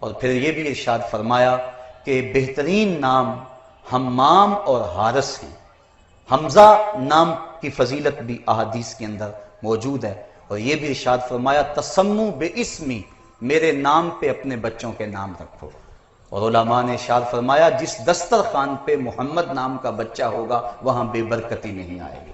اور پھر یہ بھی ارشاد فرمایا کہ بہترین نام حمام اور حارث ہیں۔ حمزہ نام کی فضیلت بھی احادیث کے اندر موجود ہے، اور یہ بھی ارشاد فرمایا تسمو بے اسمی، میرے نام پہ اپنے بچوں کے نام رکھو۔ اور علماء نے ارشاد فرمایا جس دسترخوان پہ محمد نام کا بچہ ہوگا وہاں بے برکتی نہیں آئے گی۔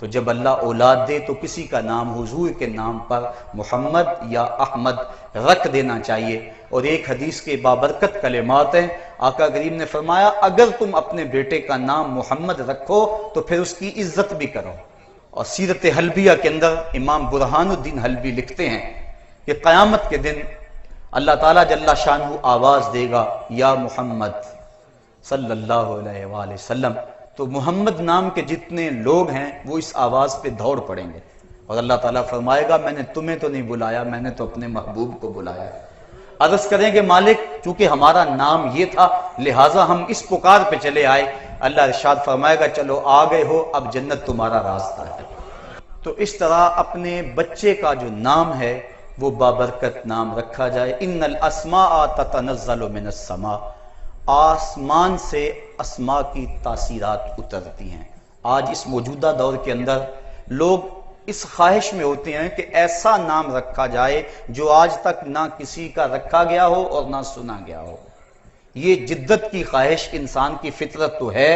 تو جب اللہ اولاد دے تو کسی کا نام حضور کے نام پر محمد یا احمد رکھ دینا چاہیے۔ اور ایک حدیث کے بابرکت کلمات ہیں، آقا کریم نے فرمایا اگر تم اپنے بیٹے کا نام محمد رکھو تو پھر اس کی عزت بھی کرو۔ اور سیرت حلبیہ کے اندر امام برہان الدین حلبی لکھتے ہیں کہ قیامت کے دن اللہ تعالیٰ جل شانہ آواز دے گا یا محمد صلی اللہ علیہ وآلہ وسلم، تو محمد نام کے جتنے لوگ ہیں وہ اس آواز پہ دوڑ پڑیں گے، اور اللہ تعالیٰ فرمائے گا میں نے تمہیں تو نہیں بلایا، میں نے تو اپنے محبوب کو بلایا۔ عرض کریں گے مالک چونکہ ہمارا نام یہ تھا لہٰذا ہم اس پکار پہ چلے آئے۔ اللہ ارشاد فرمائے گا چلو آ گئے ہو، اب جنت تمہارا راستہ ہے۔ تو اس طرح اپنے بچے کا جو نام ہے وہ بابرکت نام رکھا جائے۔ ان الاسماء تتنزل من السماء، آسمان سے اسماء کی تاثیرات اترتی ہیں۔ آج اس موجودہ دور کے اندر لوگ اس خواہش میں ہوتے ہیں کہ ایسا نام رکھا جائے جو آج تک نہ کسی کا رکھا گیا ہو اور نہ سنا گیا ہو۔ یہ جدت کی خواہش انسان کی فطرت تو ہے،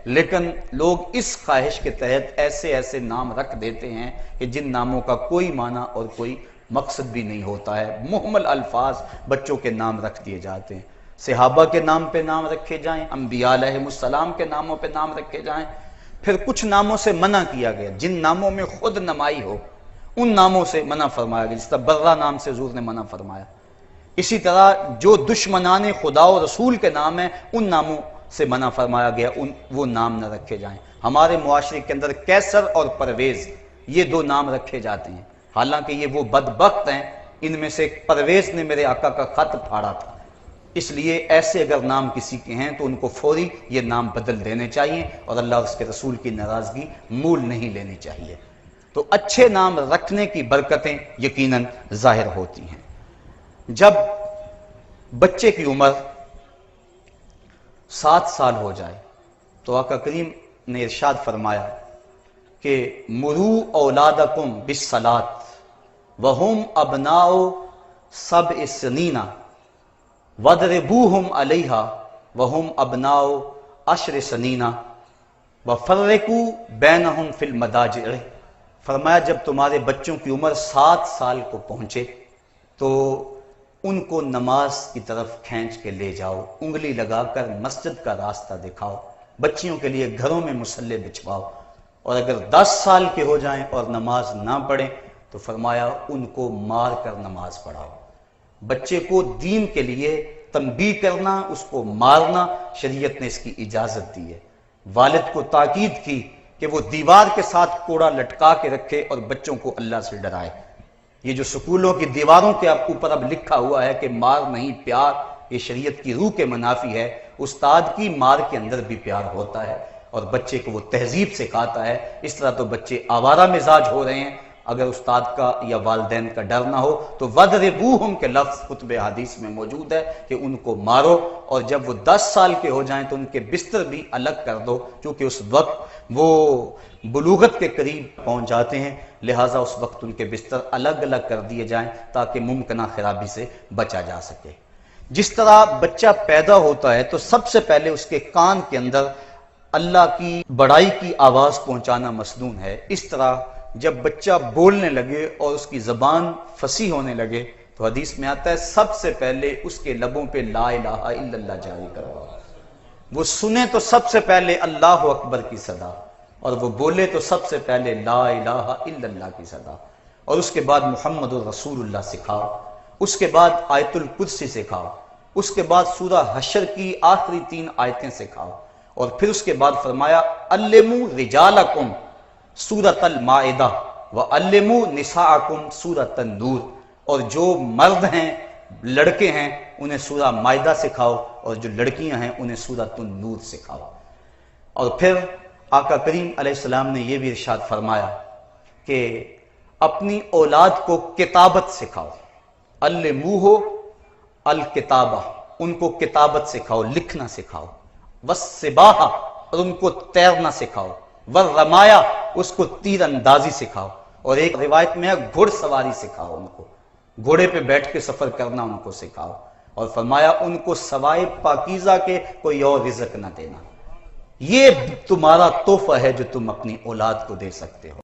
لیکن لوگ اس خواہش کے تحت ایسے ایسے نام رکھ دیتے ہیں کہ جن ناموں کا کوئی معنی اور کوئی مقصد بھی نہیں ہوتا ہے۔ محمل الفاظ بچوں کے نام رکھ دیے جاتے ہیں۔ صحابہ کے نام پہ نام رکھے جائیں، انبیاء علیہ السلام کے ناموں پہ نام رکھے جائیں۔ پھر کچھ ناموں سے منع کیا گیا، جن ناموں میں خود نمائی ہو ان ناموں سے منع فرمایا گیا، جس طرح برہ نام سے حضور نے منع فرمایا۔ اسی طرح جو دشمنان خدا و رسول کے نام ہیں ان ناموں سے منع فرمایا گیا، وہ نام نہ رکھے جائیں۔ ہمارے معاشرے کے اندر کیسر اور پرویز یہ دو نام رکھے جاتے ہیں، حالانکہ یہ وہ بدبخت ہیں، ان میں سے پرویز نے میرے آقا کا خط پھاڑا تھا، اس لیے ایسے اگر نام کسی کے ہیں تو ان کو فوری یہ نام بدل دینے چاہیے اور اللہ اور اس کے رسول کی ناراضگی مول نہیں لینی چاہیے۔ تو اچھے نام رکھنے کی برکتیں یقیناً ظاہر ہوتی ہیں۔ جب بچے کی عمر 7 سال ہو جائے تو آقا کریم نے ارشاد فرمایا کہ مرو اولادکم بالصلاۃ وہم ابناء 7 سنین وَاضْرِبُوهُمْ عَلَيْهَا وَهُمْ أَبْنَاءُ 10 سنین وَفَرِّقُوا بَيْنَهُمْ فِي الْمَضَاجِعِ۔ فرمایا جب تمہارے بچوں کی عمر 7 سال کو پہنچے تو ان کو نماز کی طرف کھینچ کے لے جاؤ، انگلی لگا کر مسجد کا راستہ دکھاؤ، بچیوں کے لیے گھروں میں مصلی بچھواؤ، اور اگر 10 سال کے ہو جائیں اور نماز نہ پڑھیں تو فرمایا ان کو مار کر نماز پڑھاؤ۔ بچے کو دین کے لیے تنبیہ کرنا، اس کو مارنا شریعت نے اس کی اجازت دی ہے۔ والد کو تاکید کی کہ وہ دیوار کے ساتھ کوڑا لٹکا کے رکھے اور بچوں کو اللہ سے ڈرائے۔ یہ جو سکولوں کی دیواروں کے اوپر اب لکھا ہوا ہے کہ مار نہیں پیار، یہ شریعت کی روح کے منافی ہے۔ استاد کی مار کے اندر بھی پیار ہوتا ہے اور بچے کو وہ تہذیب سکھاتا ہے۔ اس طرح تو بچے آوارہ مزاج ہو رہے ہیں، اگر استاد کا یا والدین کا ڈر نہ ہو تو وَاضْرِبُوهُمْ کے لفظ خطبہ حدیث میں موجود ہے کہ ان کو مارو، اور جب وہ 10 سال کے ہو جائیں تو ان کے بستر بھی الگ کر دو، چونکہ اس وقت وہ بلوغت کے قریب پہنچ جاتے ہیں، لہٰذا اس وقت ان کے بستر الگ الگ کر دیے جائیں تاکہ ممکنہ خرابی سے بچا جا سکے۔ جس طرح بچہ پیدا ہوتا ہے تو سب سے پہلے اس کے کان کے اندر اللہ کی بڑائی کی آواز پہنچانا مسنون ہے، اس طرح جب بچہ بولنے لگے اور اس کی زبان فصیح ہونے لگے تو حدیث میں آتا ہے سب سے پہلے اس کے لبوں پہ لا الہ الا اللہ جاری کرو، وہ سنے تو سب سے پہلے اللہ اکبر کی صدا، اور وہ بولے تو سب سے پہلے لا الہ الا اللہ کی صدا، اور اس کے بعد محمد الرسول اللہ سکھاؤ، اس کے بعد آیت الکرسی سکھاؤ، اس کے بعد سورہ حشر کی آخری 3 آیتیں سکھاؤ، اور پھر اس کے بعد فرمایا علموا رجالکم سورۃ المائدہ وعلموا نساءکم سورۃ النور، اور جو مرد ہیں لڑکے ہیں انہیں سورہ مائدہ سکھاؤ، اور جو لڑکیاں ہیں انہیں سورۃ النور سکھاؤ۔ اور پھر آقا کریم علیہ السلام نے یہ بھی ارشاد فرمایا کہ اپنی اولاد کو کتابت سکھاؤ، علموہ الکتابہ، ان کو کتابت سکھاؤ، لکھنا سکھاؤ، والسباحہ، اور ان کو تیرنا سکھاؤ، والرمایا، اس کو تیر اندازی سکھاؤ، اور ایک روایت میں ہے گھڑ سواری سکھاؤ، ان کو گھوڑے پہ بیٹھ کے سفر کرنا ان کو سکھاؤ، اور فرمایا ان کو سوائے پاکیزہ کے کوئی اور رزق نہ دینا۔ یہ تمہارا تحفہ ہے جو تم اپنی اولاد کو دے سکتے ہو۔